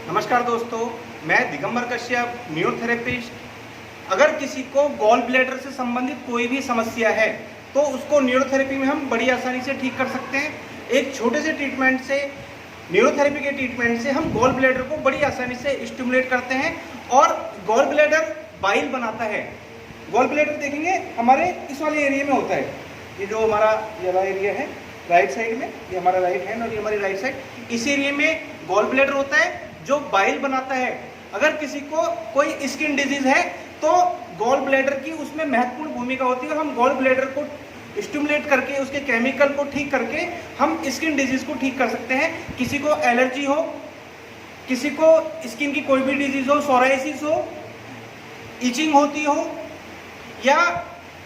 नमस्कार दोस्तों, मैं दिगंबर कश्यप, न्यूरोथेरेपिस्ट। अगर किसी को गॉल ब्लैडर से संबंधित कोई भी समस्या है तो उसको न्यूरोथेरेपी में हम बड़ी आसानी से ठीक कर सकते हैं। एक छोटे से ट्रीटमेंट से, न्यूरोथेरेपी के ट्रीटमेंट से हम गॉल ब्लैडर को बड़ी आसानी से स्टिमुलेट करते हैं और गॉल ब्लैडर बाइल बनाता है। गॉल ब्लैडर देखेंगे हमारे इस वाले एरिया में होता है। ये जो हमारा ये वाला एरिया है राइट साइड में, ये हमारा राइट हैंड और ये हमारी राइट साइड, इस एरिया में गॉल ब्लैडर होता है जो बाइल बनाता है। अगर किसी को कोई स्किन डिजीज है तो गॉल ब्लैडर की उसमें महत्वपूर्ण भूमिका होती है और हम गॉल ब्लैडर को स्टिमुलेट करके उसके केमिकल को ठीक करके हम स्किन डिजीज को ठीक कर सकते हैं। किसी को एलर्जी हो, किसी को स्किन की कोई भी डिजीज हो, सोराइसिस हो, इचिंग होती हो, या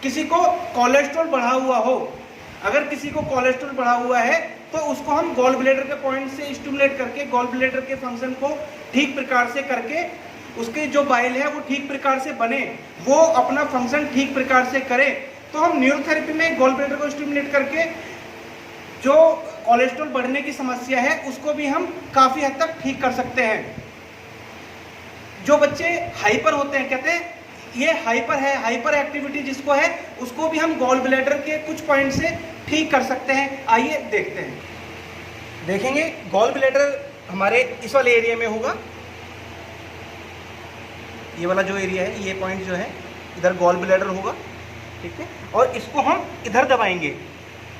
किसी को कोलेस्ट्रॉल बढ़ा हुआ हो। अगर किसी को कोलेस्ट्रॉल बढ़ा हुआ है तो उसको हम गॉल ब्लैडर के पॉइंट से स्टिमुलेट करके गॉल ब्लैडर के फंक्शन को ठीक प्रकार से करके उसके जो बाइल है वो ठीक प्रकार से बने, वो अपना फंक्शन ठीक प्रकार से करे। तो हम न्यूरोथेरेपी में गॉल ब्लैडर को स्टिमुलेट करके जो कोलेस्ट्रॉल बढ़ने की समस्या है उसको भी हम काफ़ी हद तक ठीक कर सकते हैं। जो बच्चे हाइपर होते हैं, कहते हैं ये हाइपर है, हाइपर एक्टिविटी जिसको है उसको भी हम गॉल ब्लैडर के कुछ पॉइंट से ठीक कर सकते हैं। आइए देखते हैं। देखेंगे गॉल ब्लैडर हमारे इस वाले एरिया में होगा। ये वाला जो एरिया है, ये पॉइंट जो है इधर गॉल ब्लैडर होगा, ठीक है। और इसको हम इधर दबाएंगे।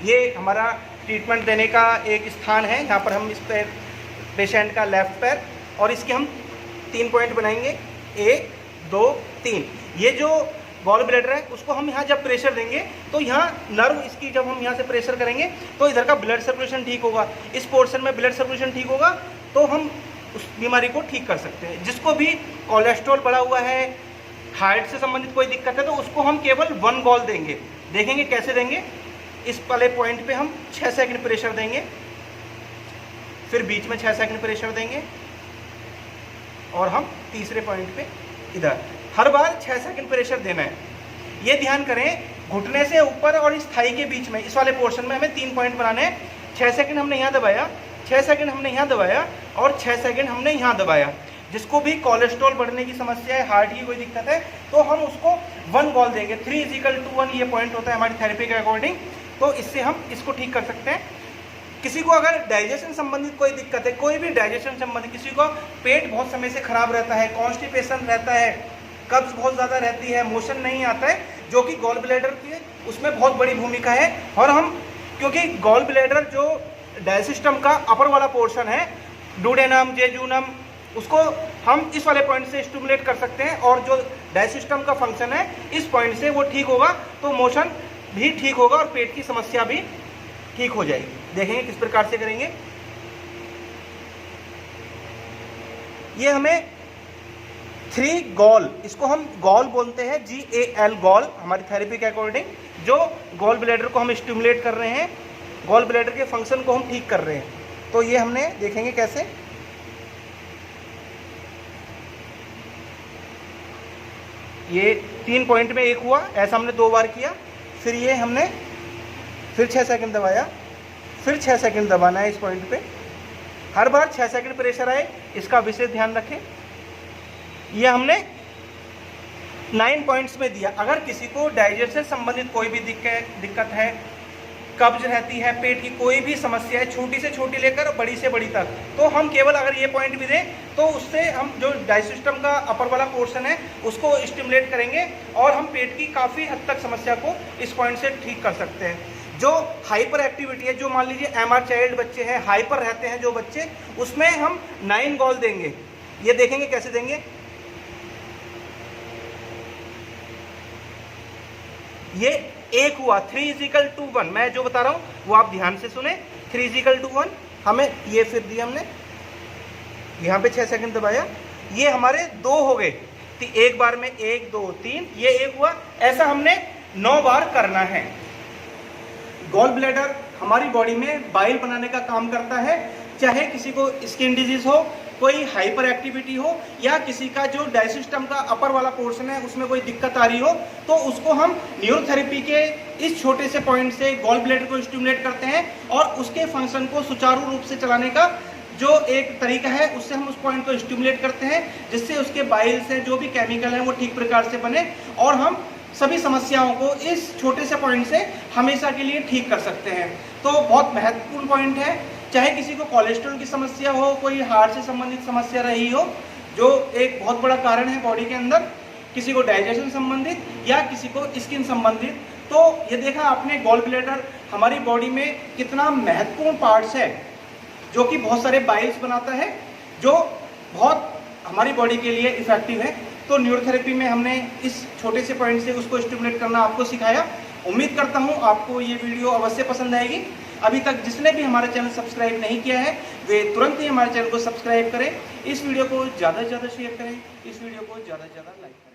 ये हमारा ट्रीटमेंट देने का एक स्थान है जहाँ पर हम इस पैर, पेशेंट का लेफ्ट पैर, और इसके हम 3 पॉइंट बनाएंगे, 1 2 3। ये जो गॉल ब्लैडर है उसको हम यहाँ जब प्रेशर देंगे तो यहाँ नर्व इसकी जब हम यहाँ से प्रेशर करेंगे तो इधर का ब्लड सर्कुलेशन ठीक होगा, इस पोर्शन में ब्लड सर्कुलेशन ठीक होगा तो हम उस बीमारी को ठीक कर सकते हैं। जिसको भी कोलेस्ट्रॉल बढ़ा हुआ है, हार्ट से संबंधित कोई दिक्कत है तो उसको हम केवल 1 गॉल देंगे। देखेंगे कैसे देंगे। इस वाले पॉइंट पे हम 6 सेकंड प्रेशर देंगे, फिर बीच में 6 सेकंड प्रेशर देंगे और हम तीसरे पॉइंट पे इधर हर बार 6 सेकंड प्रेशर देना है। ये ध्यान करें, घुटने से ऊपर और इस थाई के बीच में इस वाले पोर्शन में हमें 3 पॉइंट बनाने हैं। 6 सेकंड हमने यहाँ दबाया, 6 सेकंड हमने यहाँ दबाया और 6 सेकंड हमने यहाँ दबाया। जिसको भी कोलेस्ट्रॉल बढ़ने की समस्या है, हार्ट की कोई दिक्कत है तो हम उसको 1 गॉल देंगे। 3=1 ये पॉइंट होता है हमारी थेरेपी के अकॉर्डिंग। तो इससे हम इसको ठीक कर सकते हैं। किसी को अगर डाइजेशन संबंधित कोई दिक्कत है, कोई भी डाइजेशन संबंधित, किसी को पेट बहुत समय से खराब रहता है, कॉन्स्टिपेशन रहता है, कब्ज बहुत ज़्यादा रहती है, मोशन नहीं आता है, जो कि गॉल ब्लैडर की उसमें बहुत बड़ी भूमिका है। और हम क्योंकि गॉल ब्लैडर जो डाइजेस्टम का अपर वाला पोर्शन है, डुडेनम, जेजुनम, उसको हम इस वाले पॉइंट से स्टिमुलेट कर सकते हैं और जो डाइजेस्टम का फंक्शन है इस पॉइंट से वो ठीक होगा तो मोशन भी ठीक होगा और पेट की समस्या भी ठीक हो जाएगी। देखेंगे किस प्रकार से करेंगे। ये हमें 3 गॉल, इसको हम गॉल बोलते हैं, GAL गॉल, हमारी थेरेपी के अकॉर्डिंग जो गॉल ब्लैडर को हम स्टिमुलेट कर रहे हैं, गॉल ब्लैडर के फंक्शन को हम ठीक कर रहे हैं। तो ये हमने देखेंगे कैसे। ये 3 पॉइंट में 1 हुआ, ऐसा हमने 2 बार किया। फिर ये हमने फिर 6 सेकंड दबाया, फिर 6 सेकंड दबाना है इस पॉइंट पे। हर बार 6 सेकंड प्रेशर आए, इसका विशेष ध्यान रखें। ये हमने 9 पॉइंट्स में दिया। अगर किसी को डाइजेशन से संबंधित कोई भी दिक्कत है, कब्ज रहती है, पेट की कोई भी समस्या है, छोटी से छोटी लेकर बड़ी से बड़ी तक, तो हम केवल अगर ये पॉइंट भी दें तो उससे हम जो डाइजेस्टम का अपर वाला पोर्शन है उसको स्टिमुलेट करेंगे और हम पेट की काफ़ी हद तक समस्या को इस पॉइंट से ठीक कर सकते हैं। जो हाइपर एक्टिविटी है, जो मान लीजिए MR चाइल्ड बच्चे हैं, हाइपर रहते हैं जो बच्चे, उसमें हम 9 गॉल देंगे। ये देखेंगे कैसे देंगे। ये 1 हुआ, 3=1। मैं जो बता रहा हूँ वो आप ध्यान से सुने। 3=1 हमें ये फिर दिया, हमने यहाँ पे 6 सेकंड दबाया, ये हमारे 2 हो गए। तो एक बार में 1 2 3, ये 1 हुआ। ऐसा हमने 9 बार करना है। गॉल ब्लैडर हमारी बॉडी में बाइल बनाने का काम करता है। चाहे किसी को स्किन डिजीज हो, कोई हाइपर एक्टिविटी हो, या किसी का जो डाइजेस्टम का अपर वाला पोर्शन है उसमें कोई दिक्कत आ रही हो, तो उसको हम न्यूरोथेरेपी के इस छोटे से पॉइंट से गॉल ब्लैडर को स्टिमुलेट करते हैं और उसके फंक्शन को सुचारू रूप से चलाने का जो एक तरीका है उससे हम उस पॉइंट को स्टिमुलेट करते हैं, जिससे उसके बाइल से जो भी केमिकल है वो ठीक प्रकार से बने और हम सभी समस्याओं को इस छोटे से पॉइंट से हमेशा के लिए ठीक कर सकते हैं। तो बहुत महत्वपूर्ण पॉइंट है, चाहे किसी को कोलेस्ट्रॉल की समस्या हो, कोई हार्ट से संबंधित समस्या रही हो जो एक बहुत बड़ा कारण है बॉडी के अंदर, किसी को डाइजेशन संबंधित या किसी को स्किन संबंधित। तो ये देखा आपने गॉल ब्लैडर हमारी बॉडी में कितना महत्वपूर्ण पार्ट्स है, जो कि बहुत सारे बाइल्स बनाता है, जो बहुत हमारी बॉडी के लिए इफेक्टिव है। तो न्यूरोथेरेपी में हमने इस छोटे से पॉइंट से उसको स्टिमुलेट करना आपको सिखाया। उम्मीद करता हूँ आपको ये वीडियो अवश्य पसंद आएगी। अभी तक जिसने भी हमारा चैनल सब्सक्राइब नहीं किया है वे तुरंत ही हमारे चैनल को सब्सक्राइब करें, इस वीडियो को ज़्यादा से ज़्यादा शेयर करें, इस वीडियो को ज़्यादा से ज़्यादा लाइक करें।